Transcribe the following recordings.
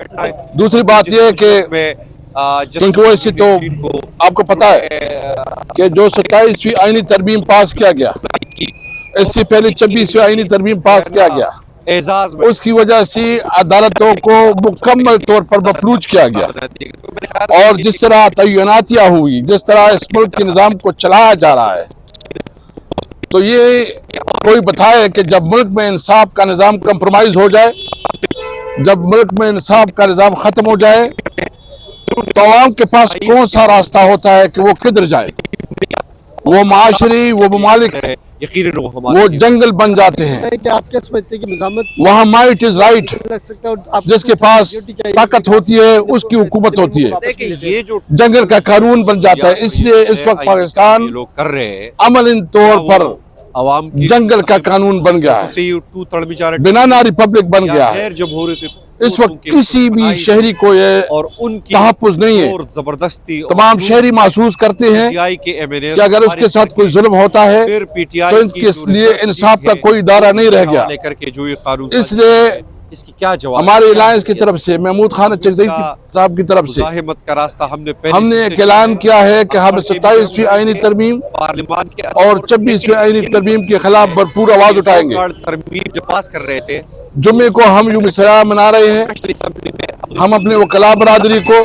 دوسری بات یہ ہے کہ کیونکہ ویسے تو آپ کو پتا ہے کہ جو 27ویں آئینی ترمیم پاس کیا گیا، اس سے پہلے 26ویں آئینی ترمیم پاس کیا گیا، اس کی وجہ سے عدالتوں کو مکمل طور پر مفلوج کیا گیا، اور جس طرح تعیناتیاں ہوئی، جس طرح اس ملک کے نظام کو چلایا جا رہا ہے، تو یہ کوئی بتائے کہ جب ملک میں انصاف کا نظام کمپرومائز ہو جائے، جب ملک میں انصاف کا نظام ختم ہو جائے، تو عوام کے پاس کون سا راستہ ہوتا ہے کہ وہ کدھر جائے؟ وہ معاشری، وہ ممالک، وہ جنگل بن جاتے ہیں۔ آپ کیا سمجھتے ہیں کہ نظامت وہاں مائٹ از رائٹ، لگ سکتا ہے؟ جس کے پاس طاقت ہوتی ہے اس کی حکومت ہوتی ہے، جنگل کا قانون بن جاتا ہے۔ اس لیے اس وقت پاکستان عملاً طور پر جنگل کا قانون بن گیا ہے، بنانا ریپبلک بن گیا ہے۔ اس وقت کسی بھی شہری کو یہ تحفظ نہیں ہے، تمام شہری محسوس کرتے ہیں کہ اگر اس کے ساتھ کوئی ظلم ہوتا ہے تو ان کے لیے انصاف کا کوئی ادارہ نہیں رہ گیا۔ اس لیے ہمارے الائنس کی طرف سے، محمود خان چغزئی صاحب کی طرف سے، ہم نے ایک اعلان کیا ہے کہ ہم 27ویں آئینی ترمیم اور 26ویں آئینی ترمیم کے خلاف بھرپور آواز اٹھائیں گے۔ جمعے کو ہم یوم سیاہ منا رہے ہیں۔ ہم اپنے وکلاء برادری کو،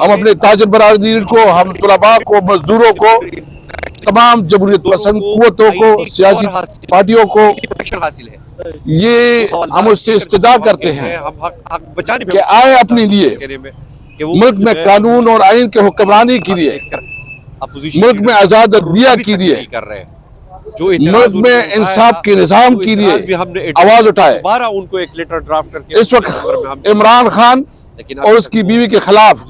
ہم اپنے تاجر برادری کو، ہم طلباء کو، مزدوروں کو، تمام جمہوریت پسند قوتوں کو، سیاسی پارٹیوں کو، یہ ہم اس سے استدعا کرتے ہیں کہ آئے اپنے لیے ملک میں قانون اور آئین کے حکمرانی کے لیے، ملک میں آزاد عدلیہ کے لیے، ملک میں انصاف کے نظام کے لیے آواز اٹھائے۔ اس وقت عمران خان اور اس کی بیوی کے خلاف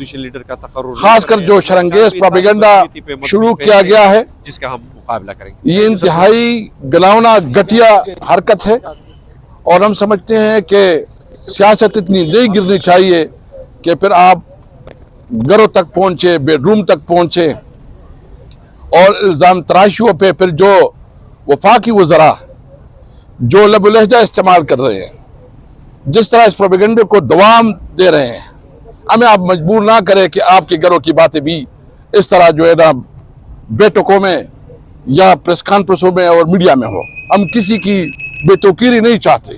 خاص کر جو شرانگیز پروپیگنڈا شروع کیا گیا ہے، یہ انتہائی گلاونا گھٹیا حرکت ہے، اور ہم سمجھتے ہیں کہ سیاست اتنی نہیں گرنی چاہیے کہ پھر آپ گھروں تک پہنچے، بیڈ روم تک پہنچے، اور الزام تراشیوں پہ پھر جو وفاقی وزراء جو لب و لہجہ استعمال کر رہے ہیں، جس طرح اس پروپیگنڈے کو دوام دے رہے ہیں، ہمیں آپ مجبور نہ کریں کہ آپ کے گھروں کی باتیں بھی اس طرح جو ہے نا بیٹھکوں میں یا پریس کانفرنسوں میں اور میڈیا میں ہو۔ ہم کسی کی بے توقیری نہیں چاہتے،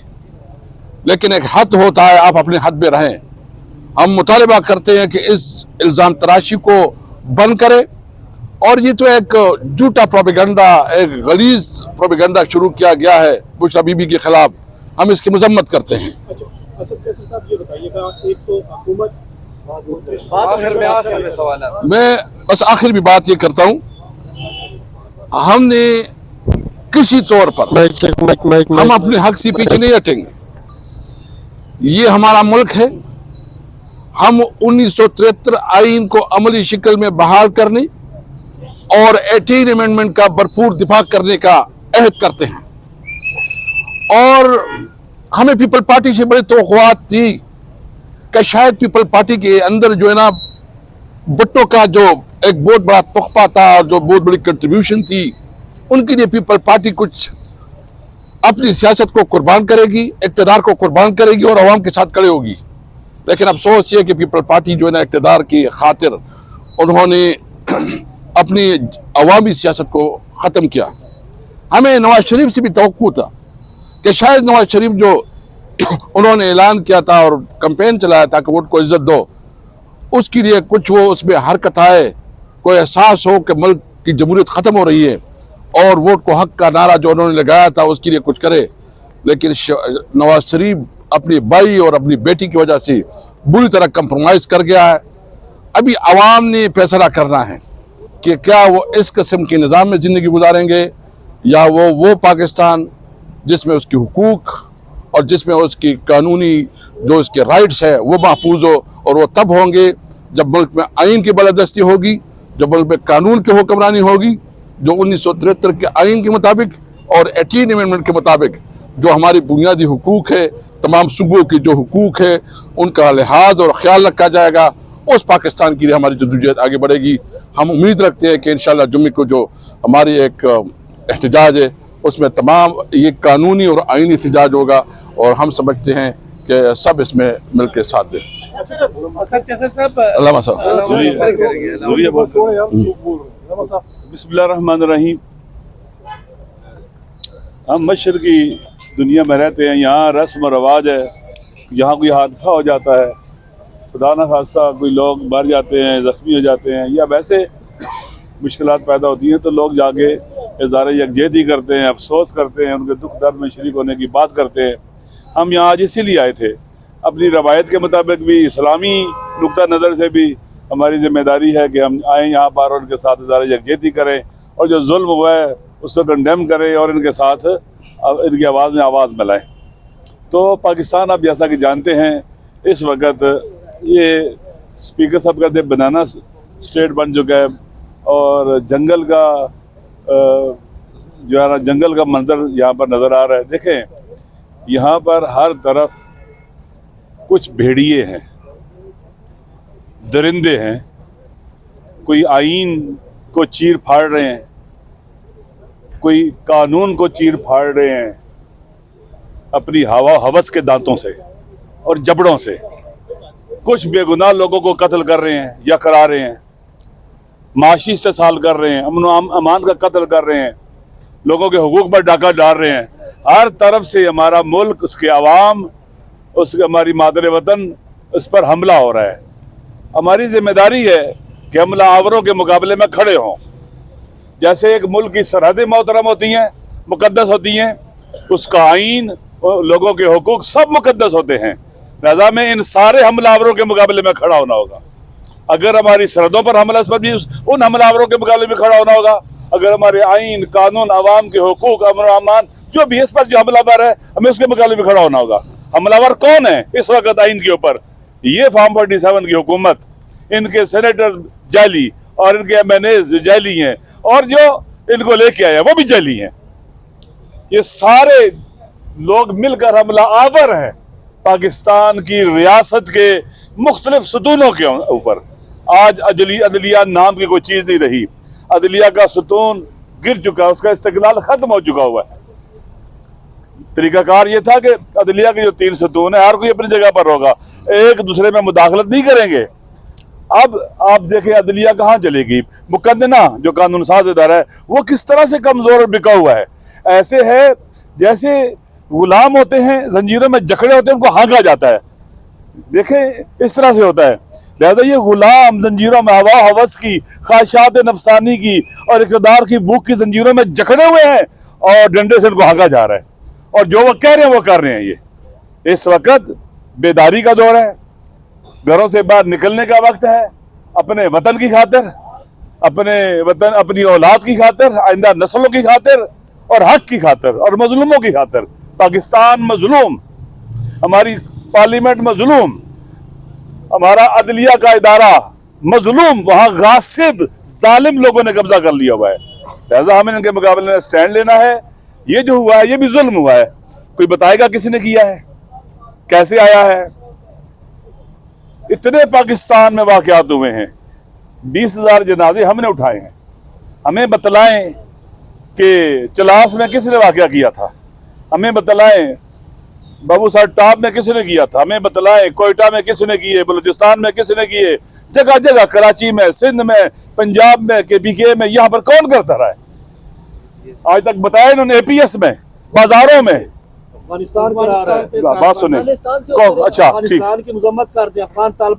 لیکن ایک حد ہوتا ہے، آپ اپنے حد میں رہیں۔ ہم مطالبہ کرتے ہیں کہ اس الزام تراشی کو بند کرے، اور یہ تو ایک جھوٹا پروپیگنڈا، ایک غلیظ پروپیگنڈا شروع کیا گیا ہے بشریٰ بی بی کے خلاف، ہم اس کی مذمت کرتے ہیں۔ میں بس آخر بھی بات یہ کرتا ہوں، ہم نے کسی طور پر ہم اپنے حق سے پیچھے نہیں ہٹیں گے۔ یہ ہمارا ملک ہے، ہم 1973 آئین کو عملی شکل میں بحال کرنے اور 18 امینڈمنٹ کا بھرپور دفاع کرنے کا عہد کرتے ہیں، اور ہمیں پیپل پارٹی سے بڑی توقعات تھی کہ شاید پیپل پارٹی کے اندر جو ہے نا بھٹو کا جو ایک بہت بڑا تحفہ تھا اور جو بہت بڑی کنٹریبیوشن تھی، ان کے لیے پیپل پارٹی کچھ اپنی سیاست کو قربان کرے گی، اقتدار کو قربان کرے گی اور عوام کے ساتھ کھڑے ہوگی۔ لیکن افسوس یہ کہ پیپل پارٹی جو ہے نا اقتدار کی خاطر انہوں نے اپنی عوامی سیاست کو ختم کیا۔ ہمیں نواز شریف سے بھی توقع تھا کہ شاید نواز شریف جو انہوں نے اعلان کیا تھا اور کمپین چلایا تھا کہ ووٹ کو عزت دو، اس کے لیے کچھ وہ اس میں حرکت آئے، کوئی احساس ہو کہ ملک کی جمہوریت ختم ہو رہی ہے، اور ووٹ کو حق کا نعرہ جو انہوں نے لگایا تھا اس کے لیے کچھ کرے۔ لیکن نواز شریف اپنی بھائی اور اپنی بیٹی کی وجہ سے بری طرح کمپرومائز کر گیا ہے۔ ابھی عوام نے فیصلہ کرنا ہے کہ کیا وہ اس قسم کے نظام میں زندگی گزاریں گے، یا وہ پاکستان جس میں اس کی حقوق اور جس میں اس کی قانونی جو اس کے رائٹس ہے وہ محفوظ ہو، اور وہ تب ہوں گے جب ملک میں آئین کی بالادستی ہوگی، جب ملک میں قانون کی حکمرانی ہوگی، جو 1973 کے آئین کے مطابق اور 18 امینڈمنٹ کے مطابق جو ہماری بنیادی حقوق ہے، تمام صوبوں کی جو حقوق ہے ان کا لحاظ اور خیال رکھا جائے گا۔ اس پاکستان کے لیے ہماری جدوجہد آگے بڑھے گی۔ ہم امید رکھتے ہیں کہ انشاءاللہ جمعے کو جو ہماری ایک احتجاج ہے اس میں تمام یہ قانونی اور آئینی احتجاج ہوگا، اور ہم سمجھتے ہیں کہ سب اس میں مل کے ساتھ دیں. علامہ صاحب بسم اللہ الرحمن الرحیم. ہم مشرقی دنیا میں رہتے ہیں. یہاں رسم و رواج ہے. یہاں کوئی حادثہ ہو جاتا ہے, خدا نہ خواستہ کوئی لوگ مر جاتے ہیں, زخمی ہو جاتے ہیں, یا ویسے مشکلات پیدا ہوتی ہیں, تو لوگ جا کے اظہار یکجہتی کرتے ہیں, افسوس کرتے ہیں, ان کے دکھ درد میں شریک ہونے کی بات کرتے ہیں. ہم یہاں آج اسی لیے آئے تھے. اپنی روایت کے مطابق بھی, اسلامی نقطہ نظر سے بھی ہماری ذمہ داری ہے کہ ہم آئیں یہاں پر اور ان کے ساتھ اظہار یکجہتی کریں, اور جو ظلم ہوا ہے اس کو کنڈیم کریں, اور ان کے ساتھ ان کی آواز میں آواز ملائیں. تو پاکستان آپ جیسا کہ جانتے ہیں اس وقت یہ اسپیکر صاحب کہتے ہیں بنانا اسٹیٹ بن چکا ہے, اور جنگل کا جو ہے نا جنگل کا منظر یہاں پر نظر آ رہا ہے. دیکھیں یہاں پر ہر طرف کچھ بھیڑیے ہیں, درندے ہیں, کوئی آئین کو چیر پھاڑ رہے ہیں, کوئی قانون کو چیر پھاڑ رہے ہیں اپنی ہوا ہوس کے دانتوں سے اور جبڑوں سے. کچھ بے گناہ لوگوں کو قتل کر رہے ہیں یا کرا رہے ہیں, معاشی استحصال کر رہے ہیں, امن و امان کا قتل کر رہے ہیں, لوگوں کے حقوق پر ڈاکہ ڈال رہے ہیں. ہر طرف سے ہمارا ملک, اس کے عوام, ہماری مادر وطن, اس پر حملہ ہو رہا ہے. ہماری ذمہ داری ہے کہ حملہ آوروں کے مقابلے میں کھڑے ہوں. جیسے ایک ملک کی سرحدیں محترم ہوتی ہیں, مقدس ہوتی ہیں, اس کا آئین, لوگوں کے حقوق سب مقدس ہوتے ہیں. لہذا میں ان سارے حملہ آوروں کے مقابلے میں کھڑا ہونا ہوگا. اگر ہماری سرحدوں پر حملہ, اس پر بھی ان حملہ آوروں کے مقابلے میں کھڑا ہونا ہوگا. اگر ہمارے آئین, قانون, عوام کے حقوق, امن و امان, جو بھی اس پر جو حملہ آور ہے, ہمیں اس کے مقابلے میں کھڑا ہونا ہوگا. حملہ آور کون ہے اس وقت آئین کے اوپر؟ یہ فارم 47 کی حکومت, ان کے سینیٹر جعلی, اور ان کے ایم این ایز جعلی ہیں, اور جو ان کو لے کے آئے وہ بھی جعلی ہیں. یہ سارے لوگ مل کر حملہ آور ہیں پاکستان کی ریاست کے مختلف ستونوں کے اوپر. آج عدلیہ نام کی کوئی چیز نہیں رہی. عدلیہ کا ستون گر چکا, اس کا استقلال ختم ہو چکا ہوا ہے. طریقہ کار یہ تھا کہ عدلیہ کے جو 3 ستون ہیں, ہر کوئی اپنی جگہ پر ہوگا, ایک دوسرے میں مداخلت نہیں کریں گے. اب آپ دیکھیں عدلیہ کہاں چلے گی. مقننہ جو قانون ساز ادارہ ہے وہ کس طرح سے کمزور اور بکا ہوا ہے. ایسے ہے جیسے غلام ہوتے ہیں, زنجیروں میں جکڑے ہوتے ہیں, ان کو ہانکا جاتا ہے. دیکھیں اس طرح سے ہوتا ہے. لہذا یہ غلام زنجیروں میں ہوا ہوس کی, خواہشات نفسانی کی اور اقتدار کی بھوک کی زنجیروں میں جکڑے ہوئے ہیں, اور ڈنڈے سے ان کو ہانکا جا رہا ہے. اور جو وہ کہہ رہے ہیں وہ کر رہے ہیں. یہ اس وقت بیداری کا دور ہے, گھروں سے باہر نکلنے کا وقت ہے, اپنے وطن کی خاطر, اپنی اولاد کی خاطر, آئندہ نسلوں کی خاطر, اور حق کی خاطر, اور مظلوموں کی خاطر. پاکستان مظلوم, ہماری پارلیمنٹ مظلوم, ہمارا عدلیہ کا ادارہ مظلوم, وہاں غاصب ظالم لوگوں نے قبضہ کر لیا ہوا ہے. لہذا ہمیں ان کے مقابلے میں سٹینڈ لینا ہے. یہ جو ہوا ہے یہ بھی ظلم ہوا ہے. کوئی بتائے گا کسی نے کیا ہے, کیسے آیا ہے؟ اتنے پاکستان میں واقعات ہوئے ہیں, 20,000 جنازے ہم نے اٹھائے ہیں. ہمیں بتلائیں کہ چلاس میں کس نے واقعہ کیا تھا, ہمیں بتلائیں بابو صاحب ٹاپ میں کس نے کیا تھا, ہمیں بتلائیں کوئٹہ میں کس نے کیے, بلوچستان میں کس نے کیے, جگہ جگہ, کراچی میں, سندھ میں, پنجاب میں, KPK میں, یہاں پر کون کرتا رہا ہے؟ آج تک بتایا انہوں نے APS میں, بازاروں میں. افغانستان بات سنیں, اچھا ٹھیک, افغانستان کی مذمت کرتے ہیں, افغان طالبان